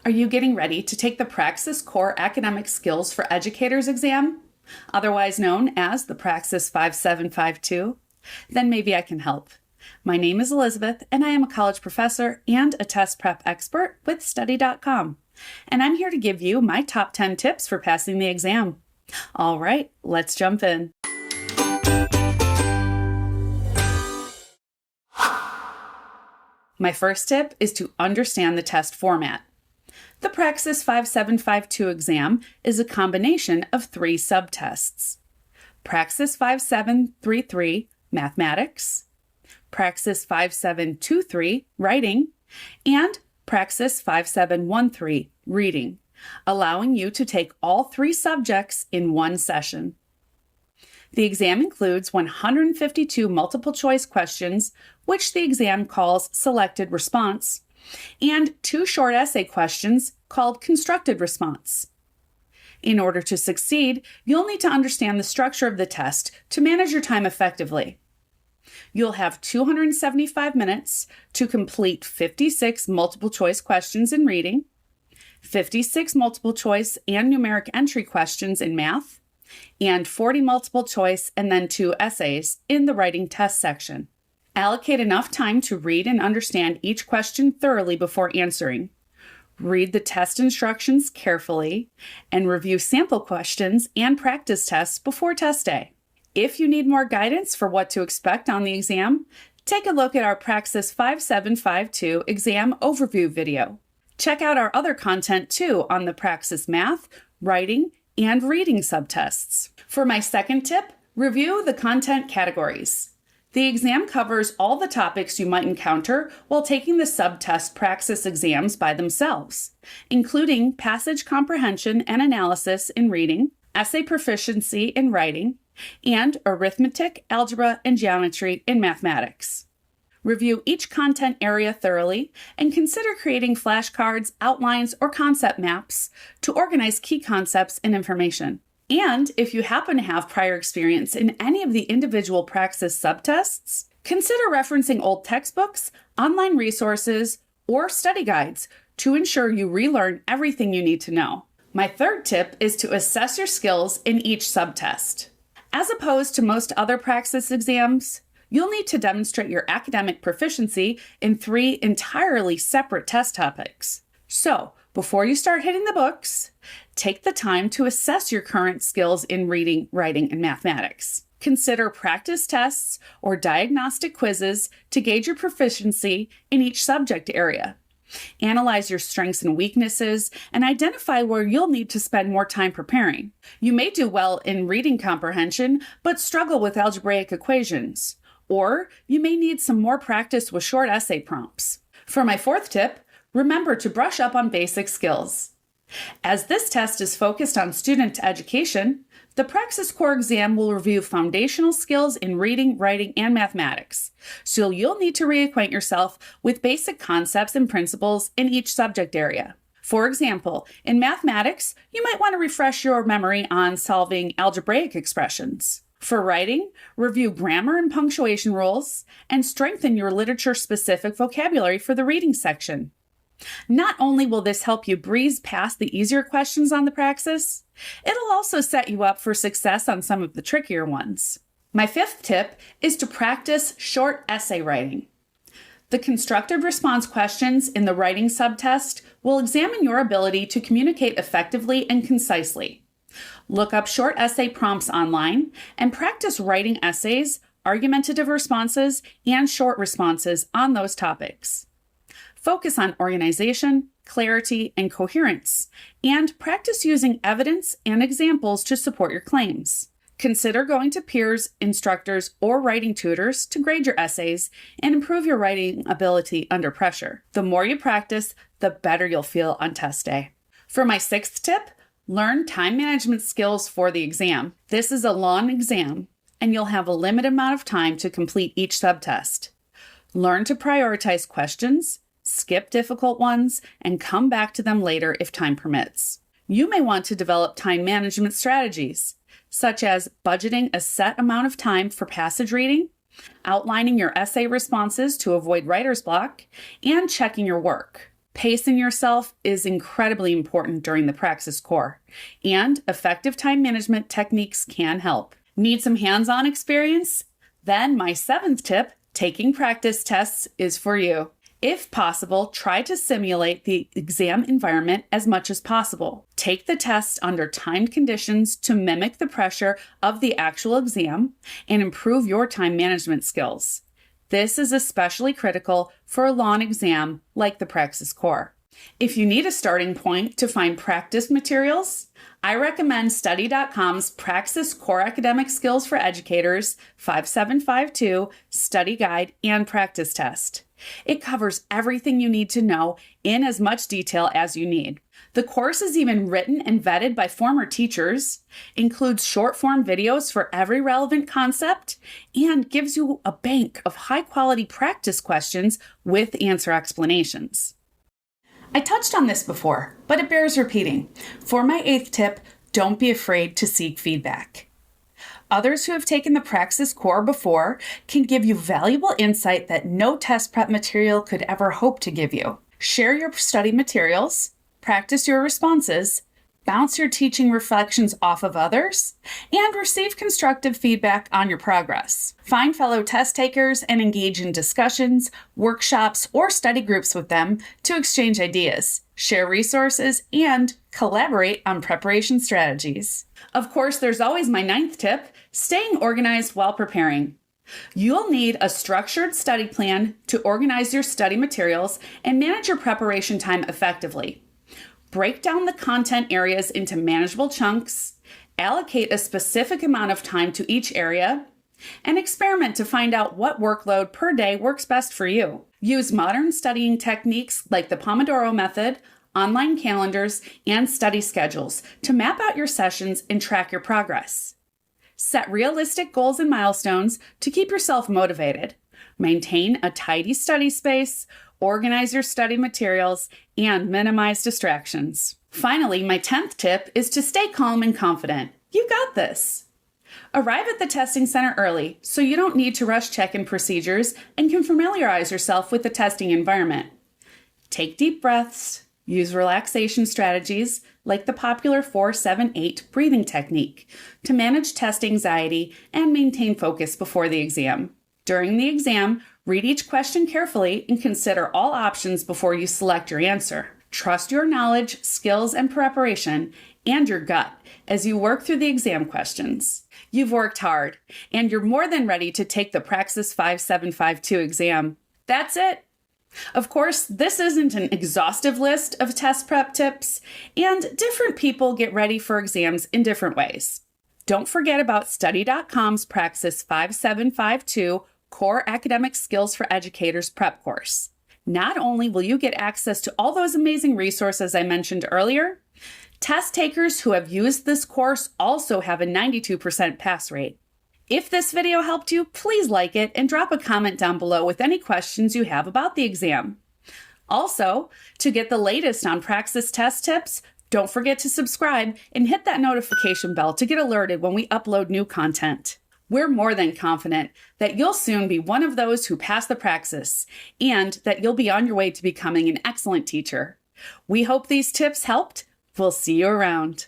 Are you getting ready to take the Praxis Core Academic Skills for Educators exam, otherwise known as the Praxis 5752? Then maybe I can help. My name is Elizabeth, and I am a college professor and a test prep expert with Study.com. And I'm here to give you my top 10 tips for passing the exam. All right, let's jump in. My first tip is to understand the test format. The Praxis 5752 exam is a combination of 3 subtests: Praxis 5733 Mathematics, Praxis 5723 Writing, and Praxis 5713 Reading, allowing you to take all 3 subjects in one session. The exam includes 152 multiple-choice questions, which the exam calls selected response, and 2 short essay questions called constructed response. In order to succeed, you'll need to understand the structure of the test to manage your time effectively. You'll have 275 minutes to complete 56 multiple-choice questions in reading, 56 multiple-choice and numeric entry questions in math, and 40 multiple choice and then 2 essays in the writing test section. Allocate enough time to read and understand each question thoroughly before answering. Read the test instructions carefully and review sample questions and practice tests before test day. If you need more guidance for what to expect on the exam, take a look at our Praxis 5752 exam overview video. Check out our other content too on the Praxis Math, Writing, and Reading subtests. For my second tip, review the content categories. The exam covers all the topics you might encounter while taking the subtest Praxis exams by themselves, including passage comprehension and analysis in reading, essay proficiency in writing, and arithmetic, algebra, and geometry in mathematics. Review each content area thoroughly and consider creating flashcards, outlines, or concept maps to organize key concepts and information. And if you happen to have prior experience in any of the individual Praxis subtests, consider referencing old textbooks, online resources, or study guides to ensure you relearn everything you need to know. My third tip is to assess your skills in each subtest. As opposed to most other Praxis exams, you'll need to demonstrate your academic proficiency in 3 entirely separate test topics. So, before you start hitting the books, take the time to assess your current skills in reading, writing, and mathematics. Consider practice tests or diagnostic quizzes to gauge your proficiency in each subject area. Analyze your strengths and weaknesses and identify where you'll need to spend more time preparing. You may do well in reading comprehension, but struggle with algebraic equations. Or you may need some more practice with short essay prompts. For my fourth tip, remember to brush up on basic skills. As this test is focused on student education, the Praxis Core exam will review foundational skills in reading, writing, and mathematics. So you'll need to reacquaint yourself with basic concepts and principles in each subject area. For example, in mathematics, you might want to refresh your memory on solving algebraic expressions. For writing, review grammar and punctuation rules, and strengthen your literature-specific vocabulary for the reading section. Not only will this help you breeze past the easier questions on the Praxis, it'll also set you up for success on some of the trickier ones. My fifth tip is to practice short essay writing. The constructive response questions in the writing subtest will examine your ability to communicate effectively and concisely. Look up short essay prompts online and practice writing essays, argumentative responses, and short responses on those topics. Focus on organization, clarity, and coherence, and practice using evidence and examples to support your claims. Consider going to peers, instructors, or writing tutors to grade your essays and improve your writing ability under pressure. The more you practice, the better you'll feel on test day. For my sixth tip, learn time management skills for the exam. This is a long exam, and you'll have a limited amount of time to complete each subtest. Learn to prioritize questions, skip difficult ones, and come back to them later if time permits. You may want to develop time management strategies, such as budgeting a set amount of time for passage reading, outlining your essay responses to avoid writer's block, and checking your work. Pacing yourself is incredibly important during the Praxis Core, and effective time management techniques can help. Need some hands-on experience? Then my 7th tip, taking practice tests, is for you. If possible, try to simulate the exam environment as much as possible. Take the test under timed conditions to mimic the pressure of the actual exam and improve your time management skills. This is especially critical for a long exam like the Praxis Core. If you need a starting point to find practice materials, I recommend Study.com's Praxis Core Academic Skills for Educators 5752 Study Guide and Practice Test. It covers everything you need to know in as much detail as you need. The course is even written and vetted by former teachers, includes short-form videos for every relevant concept, and gives you a bank of high-quality practice questions with answer explanations. I touched on this before, but it bears repeating. For my 8th tip, don't be afraid to seek feedback. Others who have taken the Praxis Core before can give you valuable insight that no test prep material could ever hope to give you. Share your study materials, practice your responses, bounce your teaching reflections off of others, and receive constructive feedback on your progress. Find fellow test takers and engage in discussions, workshops, or study groups with them to exchange ideas, share resources, and collaborate on preparation strategies. Of course, there's always my 9th tip, staying organized while preparing. You'll need a structured study plan to organize your study materials and manage your preparation time effectively. Break down the content areas into manageable chunks, allocate a specific amount of time to each area, and experiment to find out what workload per day works best for you. Use modern studying techniques like the Pomodoro method, online calendars, and study schedules to map out your sessions and track your progress. Set realistic goals and milestones to keep yourself motivated. Maintain a tidy study space, organize your study materials, and minimize distractions. Finally, my 10th tip is to stay calm and confident. You got this. Arrive at the testing center early so you don't need to rush check-in procedures and can familiarize yourself with the testing environment. Take deep breaths, use relaxation strategies like the popular 4-7-8 breathing technique to manage test anxiety and maintain focus before the exam. During the exam, read each question carefully and consider all options before you select your answer. Trust your knowledge, skills, and preparation, and your gut as you work through the exam questions. You've worked hard, and you're more than ready to take the Praxis 5752 exam. That's it. Of course, this isn't an exhaustive list of test prep tips, and different people get ready for exams in different ways. Don't forget about Study.com's Praxis 5752 Core Academic Skills for Educators prep course. Not only will you get access to all those amazing resources I mentioned earlier, test takers who have used this course also have a 92% pass rate. If this video helped you, please like it and drop a comment down below with any questions you have about the exam. Also, to get the latest on Praxis test tips, don't forget to subscribe and hit that notification bell to get alerted when we upload new content. We're more than confident that you'll soon be one of those who pass the Praxis and that you'll be on your way to becoming an excellent teacher. We hope these tips helped. We'll see you around.